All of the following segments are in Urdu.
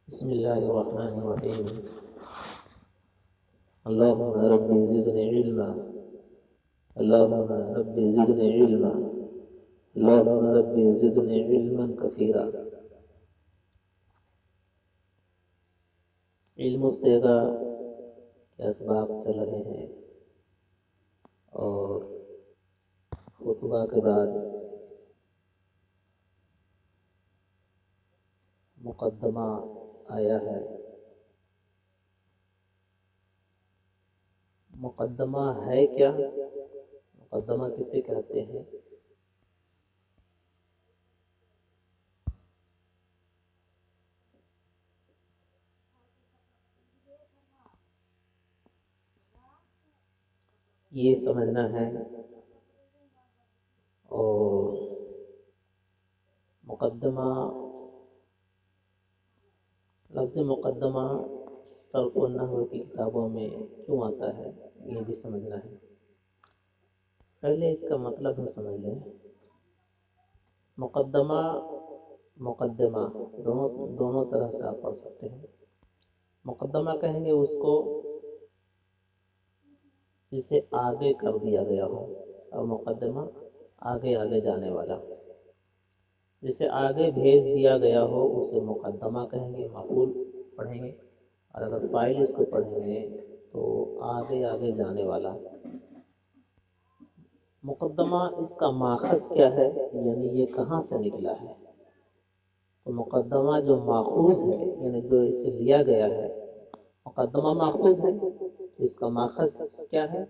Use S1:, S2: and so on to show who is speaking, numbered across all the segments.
S1: بسم الله الرحمن الرحيم. اللهم رب زدني علما. اللهم رب زدني علما. اللهم رب زدني علما كثيرا. علم السیغا کے اسباب چل رہے ہیں اور خطبہ کے بعد مقدمہ آیا ہے. مقدمہ ہے کیا؟ مقدمہ کسے کہتے ہیں؟ یہ سمجھنا ہے. اور مقدمہ، لفظ مقدمہ صرف و نحو کی کتابوں میں کیوں آتا ہے یہ بھی سمجھنا ہے. پہلے اس کا مطلب ہم سمجھ لیں. مقدمہ مقدمہ دونوں طرح سے آپ پڑھ سکتے ہیں. مقدمہ کہیں گے اس کو جسے آگے کر دیا گیا ہو، اور مقدمہ آگے آگے جانے والا. جسے آگے بھیج دیا گیا ہو اسے مقدمہ کہیں گے، مفعول پڑھیں گے. اور اگر فاعل اس کو پڑھیں گے تو آگے آگے جانے والا. مقدمہ اس کا ماخذ کیا ہے، یعنی یہ کہاں سے نکلا ہے؟ تو مقدمہ جو ماخوذ ہے، یعنی جو اسے لیا گیا ہے، مقدمہ ماخوذ ہے. اس کا ماخذ کیا ہے؟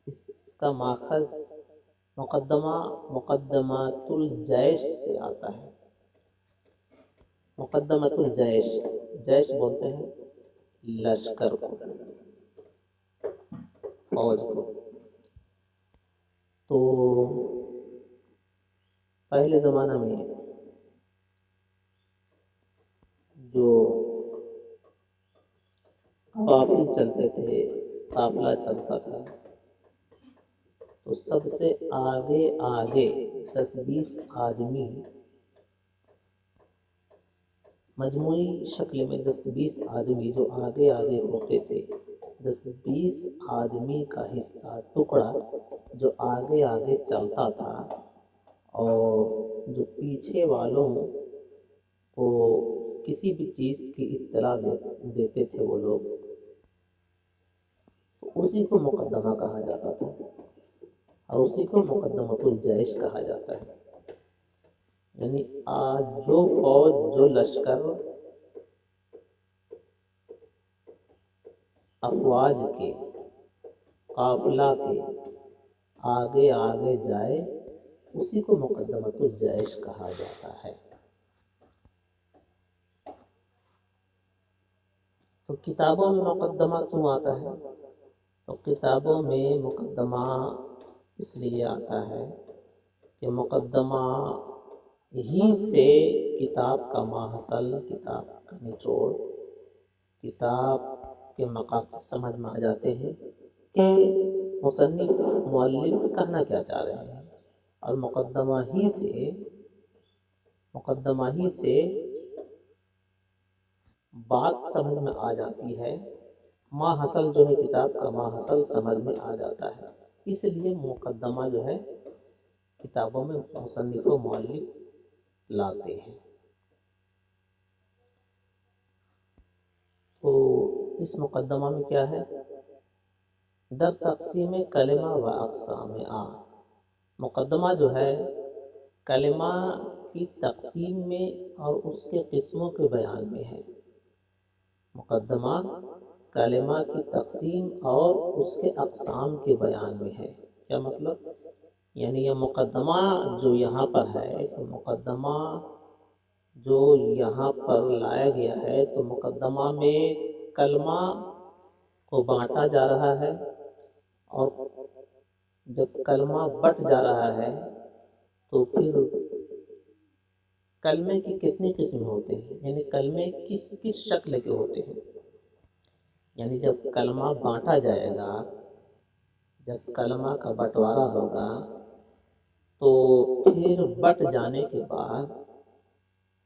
S1: اس کا ماخذ مقدمہ مقدمات الجیش سے آتا ہے. مقدمۃ الجیش، جیش بولتے ہیں لشکر کو، فوج کو. تو پہلے زمانہ میں جو قافلے چلتے تھے، قافلہ چلتا تھا، تو سب سے آگے آگے 10-20 آدمی، مجموعی شکل میں 10-20 آدمی جو آگے آگے ہوتے تھے، 10-20 آدمی کا حصہ ٹکڑا جو آگے آگے چلتا تھا، اور جو پیچھے والوں کو کسی بھی چیز کی اطلاع دیتے تھے وہ لوگ، اسی کو مقدمہ کہا جاتا تھا، اور اسی کو مقدمۃ الجیش کہا جاتا ہے. یعنی آج جو فوج، جو لشکر افواج کے، قافلہ کے آگے آگے جائے اسی کو مقدمۃ الجیش کہا جاتا ہے. تو کتابوں میں مقدمہ کیوں آتا ہے؟ تو کتابوں میں مقدمہ اس لیے آتا ہے کہ مقدمہ ہی سے کتاب کا ماحصل، کتاب کا نچوڑ، کتاب کے مقاصد سمجھ میں آ جاتے ہیں کہ مصنف مؤلف کہنا کیا چاہ رہے ہیں. اور مقدمہ ہی سے بات سمجھ میں آ جاتی ہے. ماحصل جو ہے کتاب کا ماحصل سمجھ میں آ جاتا ہے. اس لیے مقدمہ جو ہے کتابوں میں مصنف و مؤلف لاتے ہیں. تو اس مقدمہ میں کیا ہے؟ در تقسیم کلمہ و اقسام مقدمہ جو ہے کلمہ کی تقسیم میں اور اس کے قسموں کے بیان میں ہے. مقدمہ کلمہ کی تقسیم اور اس کے اقسام کے بیان میں ہے. کیا مطلب؟ یعنی یہ مقدمہ جو یہاں پر ہے، تو مقدمہ جو یہاں پر لایا گیا ہے، تو مقدمہ میں کلمہ کو بانٹا جا رہا ہے. اور جب کلمہ بٹ جا رہا ہے تو پھر کلمے کی کتنی قسم ہوتے ہیں، یعنی کلمے کس شکل کے ہوتے ہیں. یعنی جب کلمہ بانٹا جائے گا، جب کلمہ کا بٹوارا ہوگا، تو پھر بٹ جانے کے بعد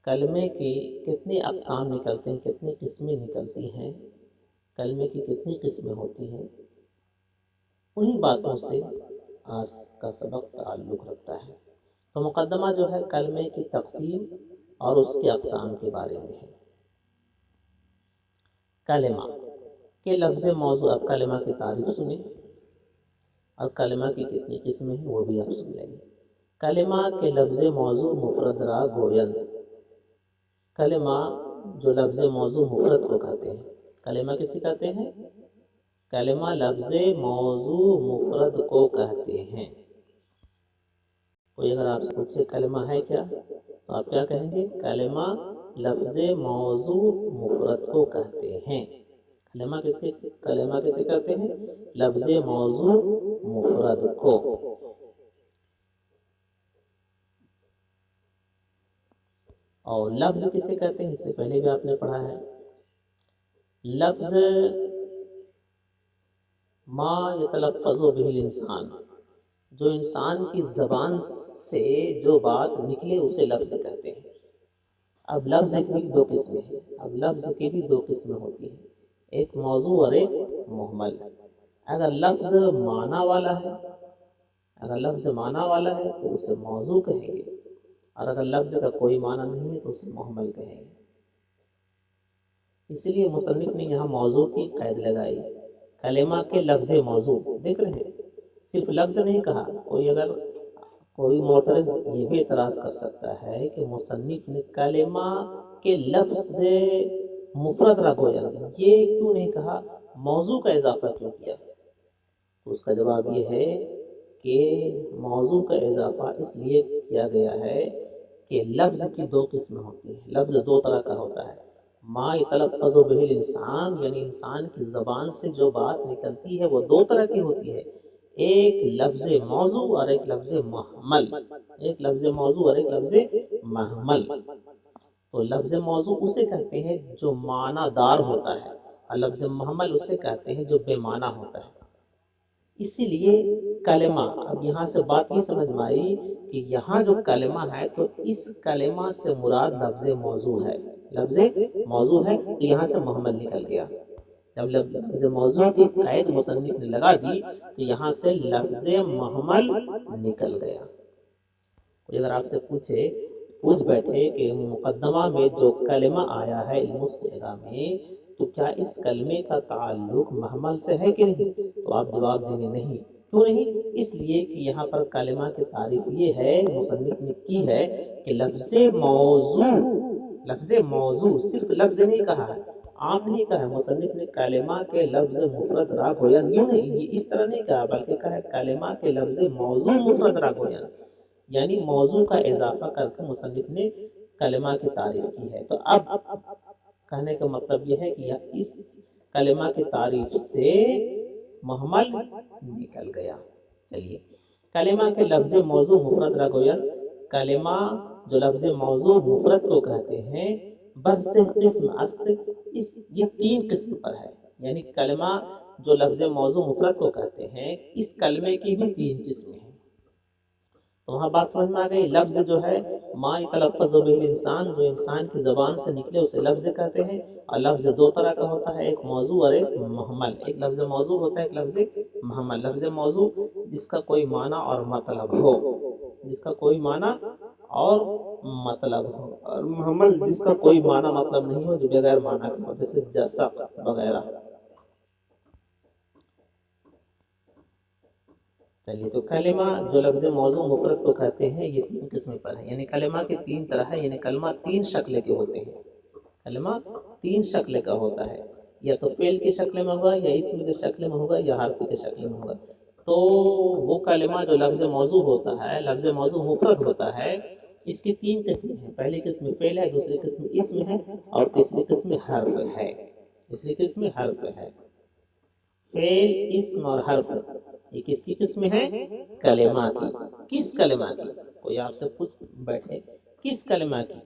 S1: کلمے کی کتنی اقسام نکلتے ہیں، کتنی قسمیں نکلتی ہیں، کلمے کی کتنی قسمیں ہوتی ہیں، انہی باتوں سے آج کا سبق تعلق رکھتا ہے۔ تو مقدمہ جو ہے کلمے کی تقسیم اور اس کے اقسام کے بارے میں ہے۔ کلمہ کے لفظ موضوع، اب کلمہ کی تعریف سنیں اور کلمہ کی کتنی قسمیں ہیں وہ بھی آپ سن لیں گے۔ کلمہ کے لفظ موضوع مفرد را گویند، کلمہ جو لفظ موضوع مفرد کو کہتے ہیں، کلمہ کسے کہتے ہیں؟ کلمہ لفظ موضوع مفرد کو کہتے ہیں۔ کوئی اگر آپ سے پوچھے کلمہ ہے کیا، تو آپ کیا کہیں گے؟ کلمہ لفظ موضوع مفرد کو کہتے ہیں۔ کلمہ کسے کہتے ہیں؟ لفظ موضوع مفرد کو۔ اور لفظ کسے کہتے ہیں؟ اس سے پہلے بھی آپ نے پڑھا ہے، لفظ ما یتلفظ به الانسان، جو انسان کی زبان سے جو بات نکلے اسے لفظ کہتے ہیں۔ اب لفظ کی بھی دو قسمیں ہیں، اب لفظ کی بھی دو قسمیں ہوتی ہیں، ایک موضوع اور ایک محمل۔ اگر لفظ معنی والا ہے، اگر لفظ معنی والا ہے تو اسے موضوع کہیں گے، اور اگر لفظ کا کوئی معنی نہیں ہے تو اسے محمل کہیں گے۔ اس لیے مصنف نے یہاں موضوع کی قید لگائی، کلمہ کے لفظ موضوع۔ دیکھ رہے ہیں، صرف لفظ نہیں کہا۔ کوئی معترض یہ بھی اعتراض کر سکتا ہے کہ مصنف نے کلمہ کے لفظ مفرد را گویند، یہ کیوں نہیں کہا، موضوع کا اضافہ کیوں کیا؟ تو اس کا جواب یہ ہے کہ موضوع کا اضافہ اس لیے کیا گیا ہے کہ لفظ کی دو قسمیں ہوتی ہیں، لفظ دو طرح کا ہوتا ہے۔ ما یتلفظ به الانسان، یعنی انسان کی زبان سے جو بات نکلتی ہے وہ دو طرح کی ہوتی ہے، ایک لفظ موضوع اور ایک لفظ محمل، ایک لفظ موضوع اور ایک لفظ محمل۔ تو لفظ موضوع اسے کہتے ہیں جو معنی دار ہوتا ہے، اور لفظ محمل اسے کہتے ہیں جو بے معنی ہوتا ہے۔ اسی لیے کلمہ، اب یہاں سے بات یہ سمجھ میں آئی کہ یہاں جو کلمہ ہے تو اس کلمہ سے مراد لفظ موضوع ہے، لفظ موضوع ہے، تو یہاں سے محمل نکل گیا۔ جب لفظ موضوع کی قید مصنف نے لگا دی تو یہاں سے لفظ محمل نکل گیا۔ اگر آپ سے پوچھ بیٹھے کہ مقدمہ میں جو کلمہ آیا ہے علم الصیغہ میں، تو کیا اس کلمے کا تعلق محمل سے ہے کہ نہیں، تو آپ جواب دیں گے نہیں۔ کیوں نہیں؟ اس لیے کہ یہاں پر کلمہ کی تعریف یہ ہے، مصنف نے کی ہے کہ لفظ موضوع، لفظ موضوع، صرف لفظ نہیں کہا ہے، عام نہیں کہا ہے، مصنف نے کلمہ کے لفظ مفرد را گویند، یوں نہیں، یہ اس طرح نہیں کہا، بلکہ کہا ہے کلمہ کے لفظ موضوع مفرد را گویند، یعنی موضوع کا اضافہ کر کے مصنف نے کلمہ کی تعریف کی ہے۔ تو اب کہنے کا مطلب یہ ہے کہ اس کلمہ کی تعریف سے محمل نکل گیا۔ چلیے، کلمہ کے لفظ موضوع مفرد را گویند، کلمہ جو لفظ موضوع مفرد کو کہتے ہیں، برس قسم است، یہ تین قسم پر ہے، یعنی کلمہ جو لفظ موضوع مفرد کو کہتے ہیں اس کلمے کی بھی تین قسمیں ہیں۔ تو وہاں بات سمجھ میں آ گئی، لفظ جو ہے ما یتلفظ به الانسان، جو انسان کی زبان سے نکلے اسے لفظ کہتے ہیں، اور لفظ دو طرح کا ہوتا ہے، ایک موضوع اور ایک محمل۔ ایک لفظ موضوع ہوتا ہے، ایک لفظ محمل۔ لفظ موضوع جس کا کوئی معنی اور مطلب ہو، جس کا کوئی معنی اور مطلب ہو، اور محمل جس کا کوئی معنی مطلب نہیں ہو، جو بغیر معنی کا ہو، جیسے جسق وغیرہ۔ چلیے، تو کلمہ جو لفظ موضوع مفرد کو کہتے ہیں یہ تین قسم پر ہے، یعنی کلمہ کے تین طرح ہے، یعنی کلمہ تین شکل کے ہوتے ہیں، کلمہ تین شکل کا ہوتا ہے، یا تو فعل کی شکل میں ہوگا، یا اسم کی شکل میں ہوگا، یا حرف کی شکل میں ہوگا۔ تو وہ کلمہ جو لفظ موضوع ہوتا ہے، لفظ موضوع مفرد ہوتا ہے، اس کی تین قسمیں ہیں، پہلی قسم فعل ہے، دوسری قسم اسم ہے، اور تیسری قسم حرف ہے، تیسری قسم حرف ہے۔ فعل، اسم اور حرف، یہ کس کی قسم ہے؟ کلمہ کی۔ کس کلمہ کی؟ کوئی آپ سے پوچھ بیٹھے کس کلمہ کی؟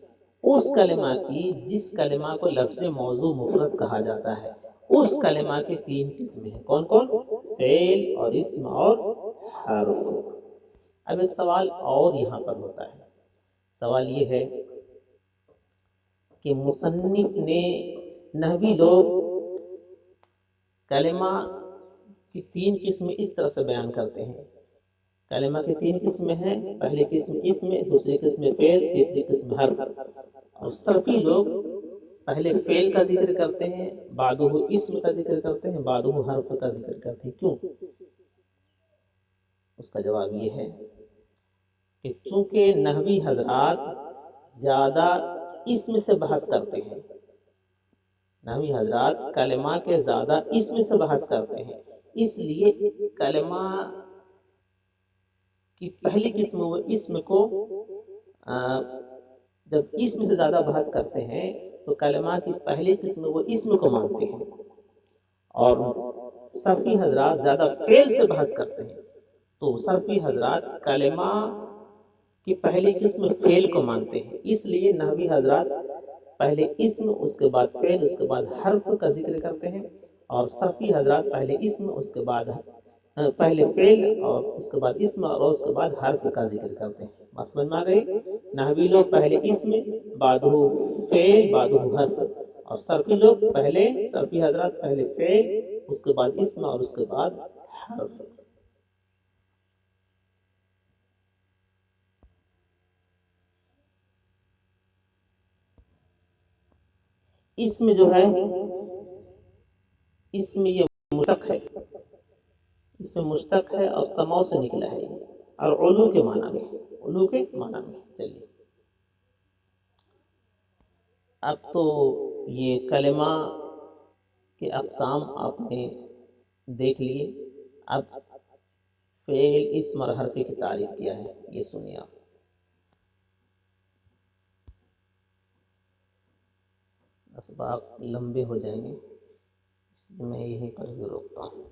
S1: اس کلمہ کی جس کلمہ کو لفظ موضوع مفرد کہا جاتا ہے، اس کلمہ کی تین قسمیں ہیں، کون کون؟ فعل اور اسم اور حرف۔ اب ایک سوال اور یہاں پر ہوتا ہے، سوال یہ ہے کہ مصنف نے نحوی لوگ کلمہ کی 3 قسمیں اس طرح سے بیان کرتے ہیں. کلمہ کی 3 قسمیں ہیں. پہلی قسم اسم، دوسری قسم فعل، تیسری قسم حرف. اور صرفی لوگ پہلے فعل کا ذکر کرتے ہیں، بعدہ اسم کا ذکر کرتے ہیں، بعدہ حرف کا ذکر کرتے ہیں. کیوں؟ اس کا جواب یہ ہے کہ چونکہ نحوی حضرات زیادہ اسم سے بحث کرتے ہیں. نحوی حضرات کلمہ کے زیادہ اسم سے بحث کرتے ہیں، اس لیے کلمہ کی پہلی قسم وہ اسم کو جب اسم سے زیادہ بحث کرتے ہیں تو کلمہ کی پہلی قسم وہ اسم کو مانتے ہیں. اور صرفی حضرات زیادہ فعل سے بحث کرتے ہیں تو صرفی حضرات کلمہ کی پہلی قسم فعل کو مانتے ہیں. اس لیے نحوی حضرات پہلے اسم، اس کے بعد فعل، اس کے بعد حرف کا ذکر کرتے ہیں، اور صرفی حضرات پہلے اسم، اس کے بعد پہلے فعل، اور اس کے بعد اسم، اور اس کے بعد حرف کا ذکر کرتے ہیں. بات سمجھ میں آ گئی؟ نحوی لوگ پہلے اسم، بعدہ فعل، بعدہ حرف، اور صرفی لوگ صرفی حضرات پہلے فعل، اس کے بعد اسم، اور اس کے بعد حرف. اسم جو ہے، اسم یہ مشتق ہے، اس میں مشتق ہے اور سماع سے نکلا ہے، اور علو کے معنی میں، علو کے معنی میں. چلیے اب تو یہ کلمہ کے اقسام آپ نے دیکھ لیے. اب فعل، اسم اور حرف کی تعریف کیا ہے یہ سنیے آپ. اسباق لمبے ہو جائیں گے، اس لیے میں یہیں پر ہی روکتا ہوں.